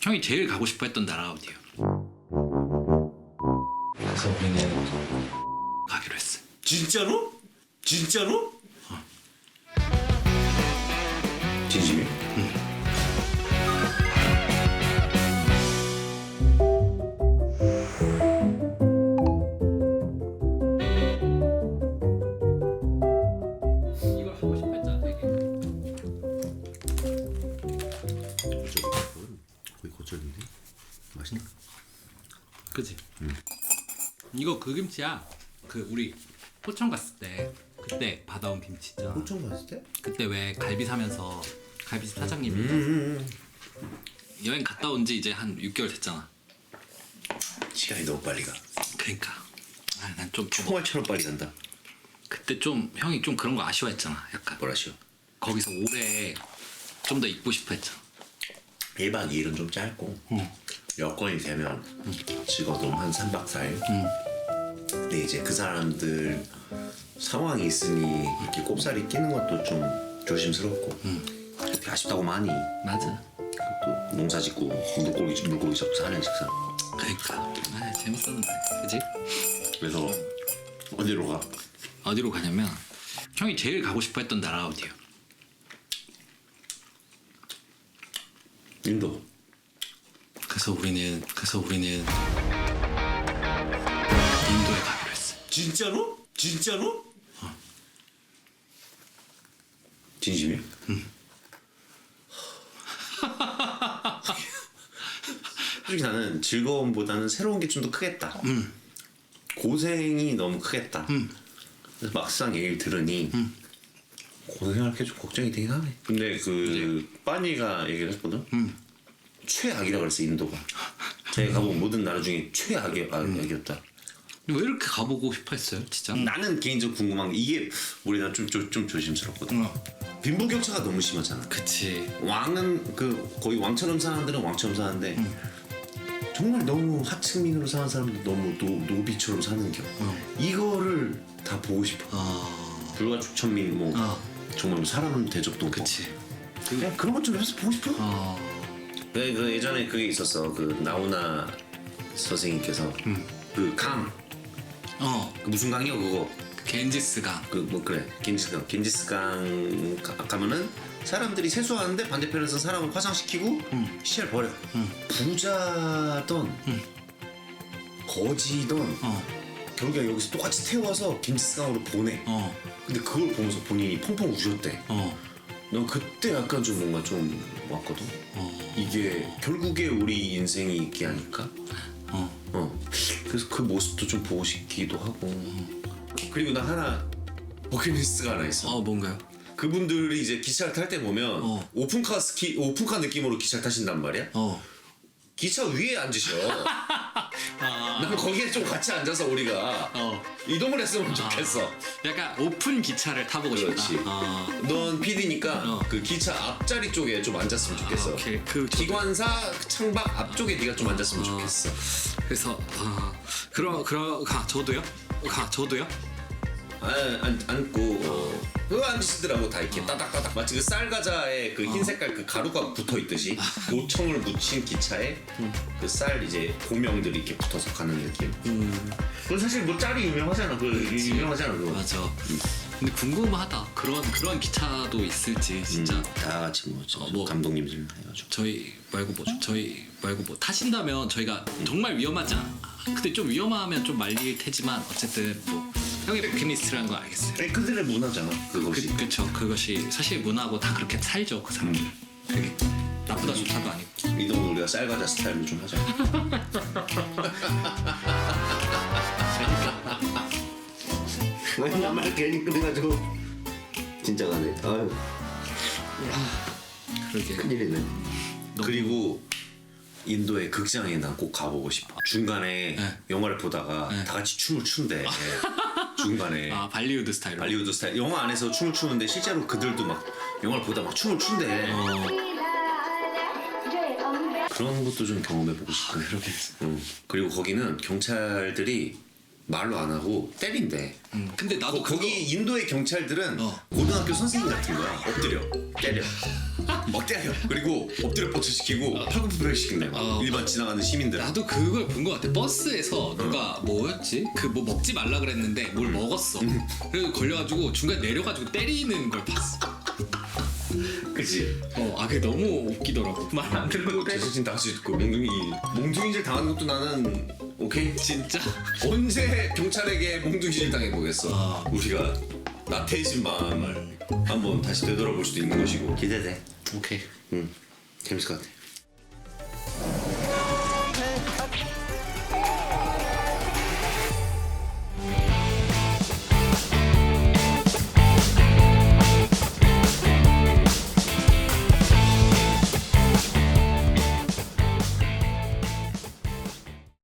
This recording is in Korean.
형이 제일 가고 싶어 했던 나라 어디요? 그래서 우리는 가기로 했어. 진짜로? 진짜로? 진심이? 이걸 하고 싶어 했잖아 되게. 거의 고철인데? 맛있나? 그지? 이거 그 김치야. 그 우리 포천 갔을 때 그때 받아온 김치 있잖아. 포천 갔을 때? 그때 왜 갈비 사면서 갈비집 사장님이 여행 갔다 온 지 이제 한 6개월 됐잖아. 시간이 너무 빨리 가. 그러니까 난 좀 총알처럼 빨리 간다. 그때 좀 형이 좀 그런 거 아쉬워했잖아. 약간 뭐라시오? 거기서 오래 좀 더 있고 싶어 했잖아. 1박 2일은 좀 짧고 여건이 되면 적어도 한 3박 4일. 근데 이제 그 사람들 상황이 있으니 이렇게 꼽살이 끼는 것도 좀 조심스럽고 그렇게 아쉽다고 많이 맞아. 또 농사 짓고 물고기 잡고 사는 식사. 그러니까 재밌었는데 그지? 그래서 어디로 가? 어디로 가냐면 형이 제일 가고 싶어 했던 나라 어디요? 인도. 그래서 우리는 인도에 가기로 했어. 진짜로? 진짜로? 진심이야? 솔직히 나는 즐거움보다는 새로운 게 좀 더 크겠다. 고생이 너무 크겠다. 그래서 막상 얘기를 들으니 고생할 게 좀 걱정이 되긴 하네. 근데 그 빠니가 얘기를 했거든. 최악이라고 그랬어 인도가. 제가 가본 모든 나라 중에 최악이었다. 왜 이렇게 가보고 싶어 했어요 진짜? 나는 개인적으로 궁금한 게 이게 우리나라 좀 조심스럽거든. 빈부격차가 너무 심하잖아. 그치. 왕은 그 거의 왕처럼 사는 사람들은 왕처럼 사는데 정말 너무 하층민으로 사는 사람들 너무 노비처럼 사는 겨. 이거를 다 보고 싶어. 불가촉천민 뭐 정말 뭐 사람 대접도 없고. 그치. 그냥 그런 것 좀 해서 보고 싶어. 그 예전에 그게 있었어. 그 나훈아 선생님께서 그 강. 그 무슨 강이요 그거? 겐지스강. 그 뭐 그래 겐지스강 가면은 사람들이 세수하는데 반대편에서 사람을 화장시키고 시야를 버려. 부자던 거지던 결국에 여기서 똑같이 태워서 겐지스강으로 보내. 근데 그걸 보면서 본인이 펑펑 우셨대. 난 그때 약간 좀 뭔가 좀 왔거든. 이게 결국에 우리 인생이 있게 하니까. 그래서 그 모습도 좀 보고 싶기도 하고. 그리고 나 하나 버킷리스트가 하나 있어. 뭔가요? 그분들이 이제 기차를 탈 때 보면 오픈카 느낌으로 기차를 타신단 말이야. 기차 위에 앉으셔. 난 거기에 좀 같이 앉아서 우리가 이동을 했으면 좋겠어. 약간 오픈 기차를 타보고 그렇지. 싶다. 넌 PD니까 그 기차 앞자리 쪽에 좀 앉았으면 좋겠어. 오케이. 그 기관사 창밖 앞쪽에 네가 좀 앉았으면 좋겠어. 그래서 저도요? 앉고 그거 앉으시더라고 다 이렇게 따닥따닥 마치 그 쌀과자에 그 흰 색깔 그 가루가 붙어 있듯이 노청을 묻힌 기차에 그 쌀 이제 고명들이 이렇게 붙어서 가는 느낌. 그 사실 뭐 짤이 유명하잖아. 유명하잖아 그거. 맞아. 근데 궁금하다. 그런 기차도 있을지 진짜. 다 같이 뭐 감독님들 해가지고. 저희 말고 뭐 타신다면 저희가 정말 위험하지 않아. 근데 좀 위험하면 좀 말릴 테지만 어쨌든 뭐 형이 버킷리스트라는 거 알겠어요. 아니 그들의 문화잖아 그것이. 그쵸. 그것이 사실 문화고 다 그렇게 살죠 그 사람들. 그게 나쁘다 좋다도 아니고. 이동은 우리가 쌀과자 스타일로 좀 하자. 나말 괜히 그래가지고 진짜 가네. 아유 그러게. 큰일이네. 그리고 인도의 극장에 난 꼭 가보고 싶어. 중간에 영화를 보다가 다 같이 춤을 춘대. 중간에 발리우드 스타일로. 발리우드 스타일. 영화 안에서 춤을 추는데 실제로 그들도 막 영화를 보다 막 춤을 춘대. 그런 것도 좀 경험해보고 싶어. 그러게. 그리고 거기는 경찰들이 말로 안 하고 때린대. 근데 나도 거기 인도의 경찰들은 어. 고등학교 선생님 같은 거야. 엎드려 때려 막 때려 그리고 엎드려 뻗쳐 시키고 팔굽혀펴기 시킨대 막 일반 지나가는 시민들. 나도 그걸 본 것 같아. 버스에서 누가 뭐였지? 그 뭐 먹지 말라 그랬는데 뭘 먹었어. 그래서 걸려가지고 중간에 내려가지고 때리는 걸 봤어. 그치. 그게 너무 웃기더라고. 말 안 듣는 거 때려. 제수진 다할수 있고 몽둥이질 당하는 것도 나는 오케이. 진짜. 언제 경찰에게 몽둥이질 당해보겠어. 우리가 나태해진 마음을 한번 다시 되돌아볼 수도 있는 것이고 기대돼. 오케이. 재밌을 것 같아.